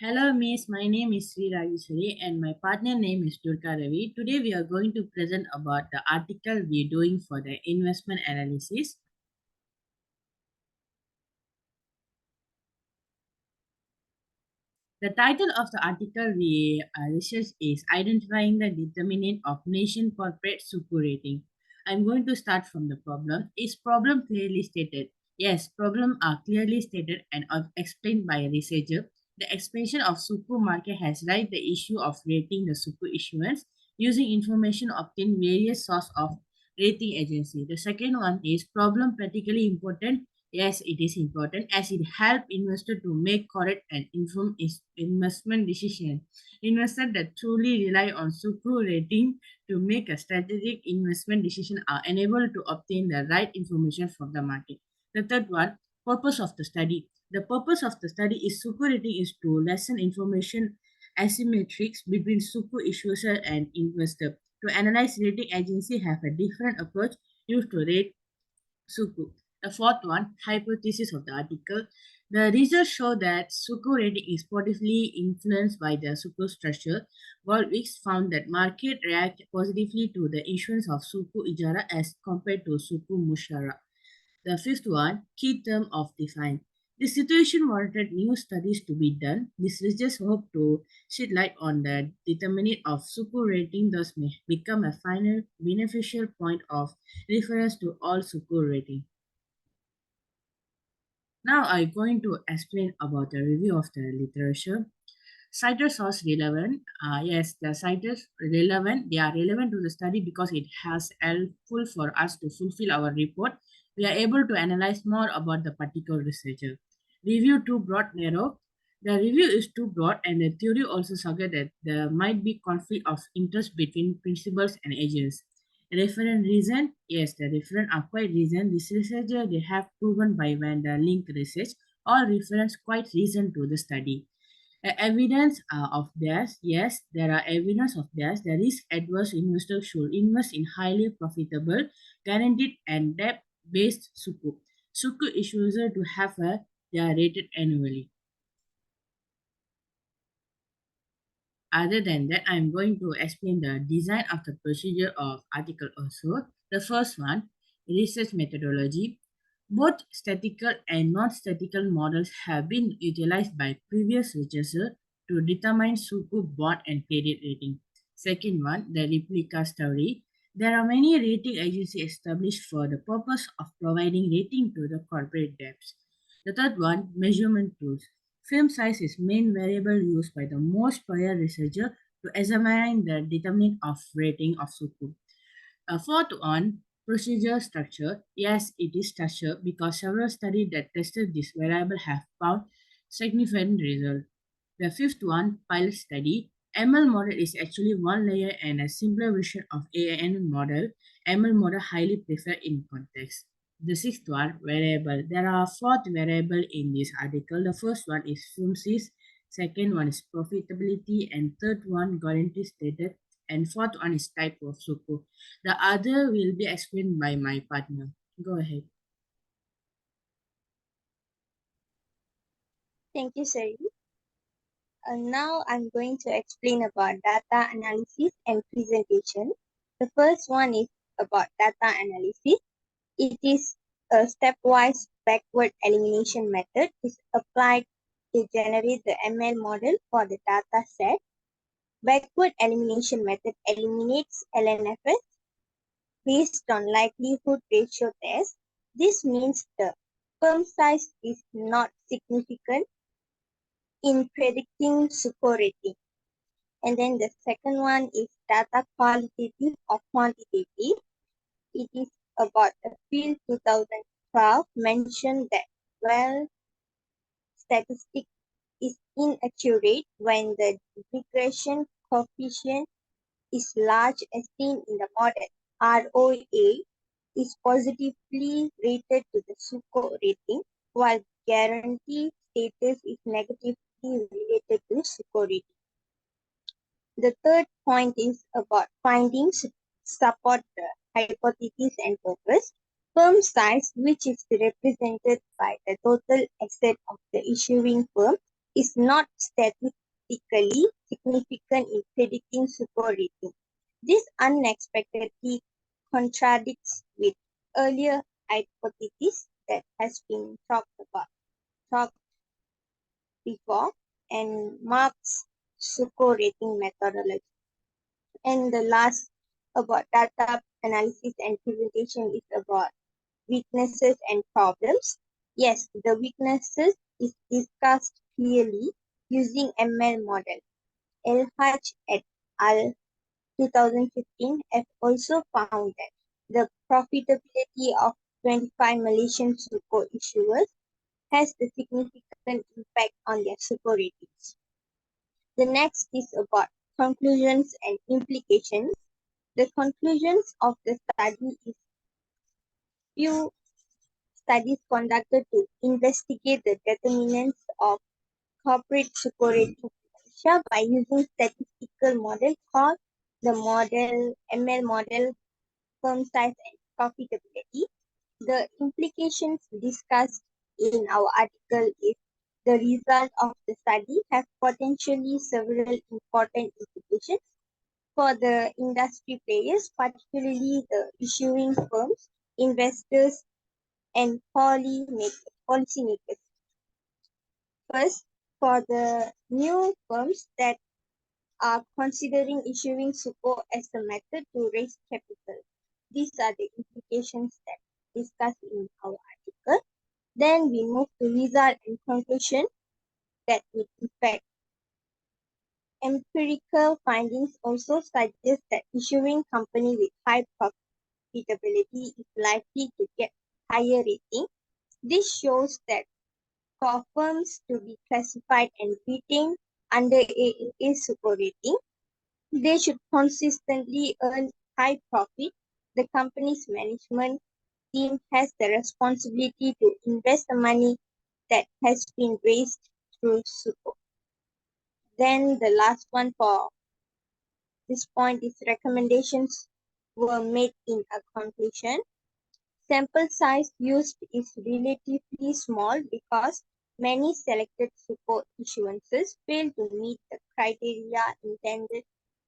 Hello, Miss. My name is Sri Rajeswari and my partner name is Durga Ravi. Today we are going to present about the article we are doing for the investment analysis. The title of the article we research is Identifying the Determinant of Nation Corporate Suku Rating. I'm going to start from the problem. Is problem clearly stated? Yes, problem are clearly stated and are explained by a researcher. The expansion of Suku market has raised the issue of rating the Suku issuance using information obtained various source of rating agency. The second one is problem practically important. Yes, it is important as it helps investor to make correct and informed investment decision. Investors that truly rely on Sukru rating to make a strategic investment decision are enabled to obtain the right information from the market. The third one, purpose of the study. The purpose of the study is Sukru rating is to lessen information asymmetrics between Sukru issuer and investor. To analyze rating agency have a different approach used to rate Suku. The fourth one, hypothesis of the article. The research show that Suku rating is positively influenced by the Suku structure. Goldwicks found that market react positively to the issuance of Suku Ijara as compared to Suku Mushara. The fifth one, key term of define. The situation warranted new studies to be done. This research hope to shed light on the determinant of Suku rating, thus may become a final beneficial point of reference to all Suku rating. Now I'm going to explain about the review of the literature. Cited source relevant. Yes, the cited relevant. They are relevant to the study because it has helpful for us to fulfill our report. We are able to analyze more about the particular researcher. Review too broad, narrow. The review is too broad, and the theory also suggests that there might be conflict of interest between principals and agents. Referent reason, yes, the referent are quite reason. This researcher they have proven by when the linked research or reference quite reason to the study. Evidence of theirs, yes, there are evidence of theirs. The risk adverse investor should invest in highly profitable, guaranteed and debt-based Suku. Suku issues to have a they are rated annually. Other than that, I'm going to explain the design of the procedure of article also. The first one, research methodology. Both statistical and non-statistical models have been utilized by previous researchers to determine Suku bond and credit rating. Second one, the replica story. There are many rating agencies established for the purpose of providing rating to the corporate debts. The third one, measurement tools. Film size is main variable used by the most prior researcher to examine the determinant of rating of Suku. A fourth one, procedure structure. Yes, it is structure because several studies that tested this variable have found significant results. The fifth one, pilot study. ML model is actually one layer and a simpler version of AN model. ML model highly preferred in context. The sixth one, variable. There are four variable in this article. The first one is film size, second one is profitability, and third one guarantee status, and fourth one is type of suku. The other will be explained by my partner. Go ahead. Thank you, Sari. Now I'm going to explain about data analysis and presentation. The first one is about data analysis. It is a stepwise backward elimination method is applied to generate the ML model for the data set. Backward elimination method eliminates LNFS based on likelihood ratio test. This means the firm size is not significant in predicting score rating. And then the second one is data qualitative or quantitative. It is about the field 2012 mentioned that well statistic is inaccurate when the regression coefficient is large as seen in the model. ROA is positively rated to the SUCO rating, while guarantee status is negatively related to SUCO rating. The third point is about findings support the hypothesis and purpose. Firm size, which is represented by the total asset of the issuing firm, is not statistically significant in predicting Suko rating. This unexpectedly contradicts with earlier hypotheses that has been talked before and marks Suko rating methodology. And the last about data analysis and presentation is about weaknesses and problems. Yes, the weaknesses is discussed clearly using ML model. Elhaj et al. 2015 have also found that the profitability of 25 Malaysian Suko issuers has a significant impact on their Suko ratings. The next is about conclusions and implications. The conclusions of the study is few studies conducted to investigate the determinants of corporate Suko rating in Malaysia by using statistical model called the ML model, firm size and profitability. The implications discussed in our article is the result of the study have potentially several important implications for the industry players, particularly the issuing firms, investors, and policymakers. First, for the new firms that are considering issuing Suko as a method to raise capital. These are the implications that discussed in our article. Then we move to result and conclusion that would affect. Empirical findings also suggest that issuing company with high profitability is likely to get higher rating. This shows that for firms to be classified and retained under AAA Suko rating, they should consistently earn high profit. The company's management team has the responsibility to invest the money that has been raised through Suko. Then the last one for this point is recommendations were made in a conclusion. Sample size used is relatively small because many selected Suko issuances fail to meet the criteria intended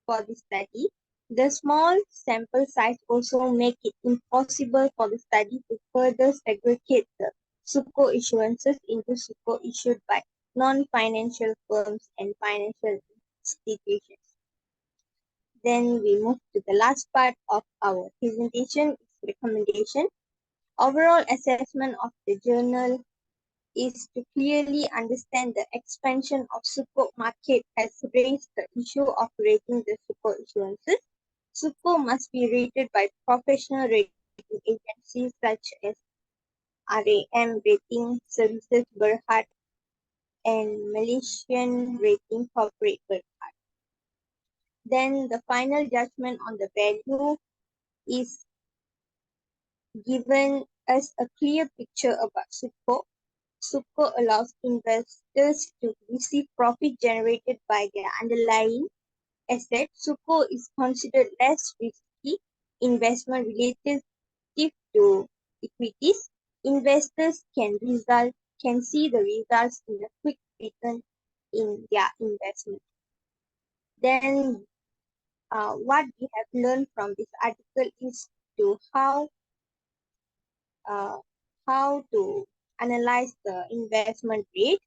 for the study. The small sample size also make it impossible for the study to further segregate the Suko issuances into Suko issued by non-financial firms and financial institutions. Then we move to the last part of our presentation, recommendation. Overall assessment of the journal is to clearly understand the expansion of Suko market has raised the issue of rating the Suko issuances. Suko must be rated by professional rating agencies such as RAM Rating Services Berhad and Malaysian Rating Corporate Berhad. Then the final judgment on the value is given us a clear picture about Suko. Suko allows investors to receive profit generated by their underlying asset. Suko is considered less risky investment relative to equities. Investors can see the results in a quick return in their investment. Then what we have learned from this article is to how to analyze the investment rate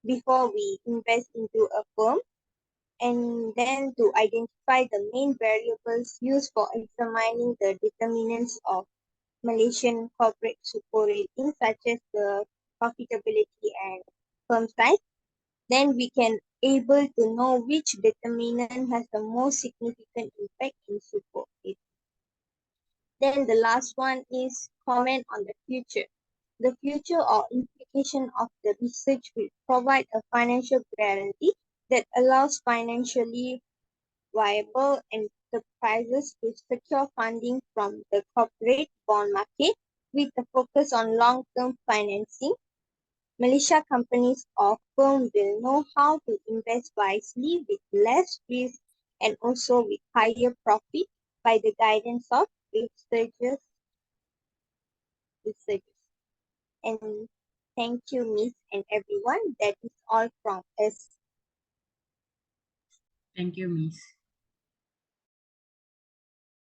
before we invest into a firm, and then to identify the main variables used for examining the determinants of Malaysian corporate Suko rating, such as the profitability and firm size. Then we can able to know which determinant has the most significant impact in Suko rating. Then the last one is comment on the future. The future or implication of the research will provide a financial guarantee that allows financially viable enterprises to secure funding from the corporate bond market with a focus on long-term financing. Malaysia companies or firms will know how to invest wisely with less risk and also with higher profit by the guidance of researchers. And Thank you, Miss and everyone. That is all from us. Thank you, Miss.